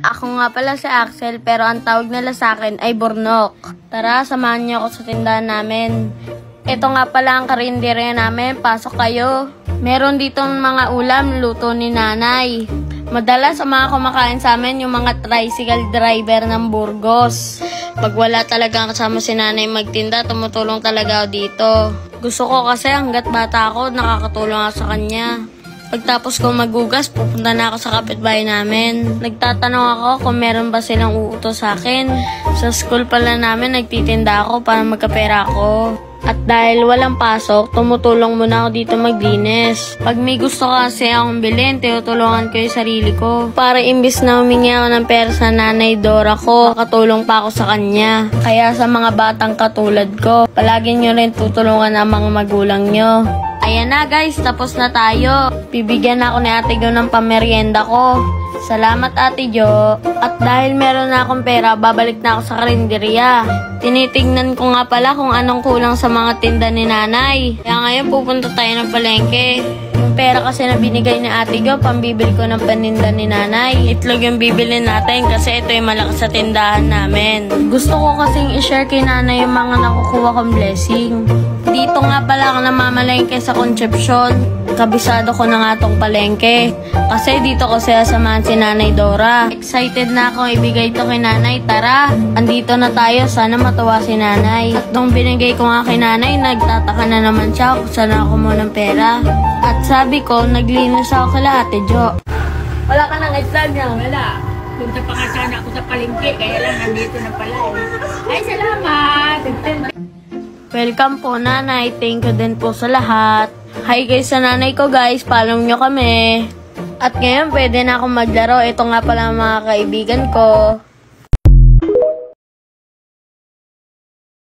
Ako nga pala si Axel, pero ang tawag nila sa akin ay Burnok. Tara, samahan niyo ako sa tindahan namin. Ito nga pala ang karinderya namin, pasok kayo. Meron dito mga ulam, luto ni nanay. Madalas ang mga kumakain sa amin yung mga tricycle driver ng Burgos. Pag wala talagang kasama si nanay magtinda, tumutulong talaga ako dito. Gusto ko kasi hanggat bata ako, nakakatulong ako sa kanya. Pagtapos ko magugas, pupunta na ako sa kapitbahay namin. Nagtatanong ako kung meron ba silang uutos sa akin. Sa school pala namin, nagtitinda ako para magkapera ako. At dahil walang pasok, tumutulong muna ako dito maglinis. Pag may gusto kasi akong bilhin, tinutulungan ko yung sarili ko. Para imbis na humingi ako ng pera sa nanay Dora ko, makatulong pa ako sa kanya. Kaya sa mga batang katulad ko, palagi nyo rin tutulungan ang mga magulang nyo. Ayan na guys, tapos na tayo. Bibigyan ako ni Ate Jo ng pamerienda ko. Salamat Ate Jo. At dahil meron na akong pera, babalik na ako sa karinderya. Tinitingnan ko nga pala kung anong kulang sa mga tinda ni nanay. Kaya ngayon pupunta tayo ng palengke. Yung pera kasi na binigay ni Ate Jo, pambibili ko ng paninda ni nanay. Itlog yung bibili natin kasi ito yung malakas sa tindahan namin. Gusto ko kasing i-share kay nanay yung mga nakukuha kong blessing. Dito nga pala ako namamalengke sa Concepcion. Kabisado ko na nga tong palengke. Kasi dito ko siya samahan si Nanay Dora. Excited na ako ibigay to kay nanay. Tara, andito na tayo. Sana matuwa si nanay. At nung binigay ko nga kay nanay, nagtataka na naman siya kung saan ako mo ng pera. At sabi ko, naglinis ako kay Ate Jo. Wala ka nang itlog niya? Wala. Punta pa nga sana ako sa palengke, kaya lang nandito na pala eh. Ay, salamat! Welcome po nanay, thank you din po sa lahat. Hi guys sa nanay ko guys, follow nyo kami. At ngayon pwede na akong maglaro, ito nga pala mga kaibigan ko.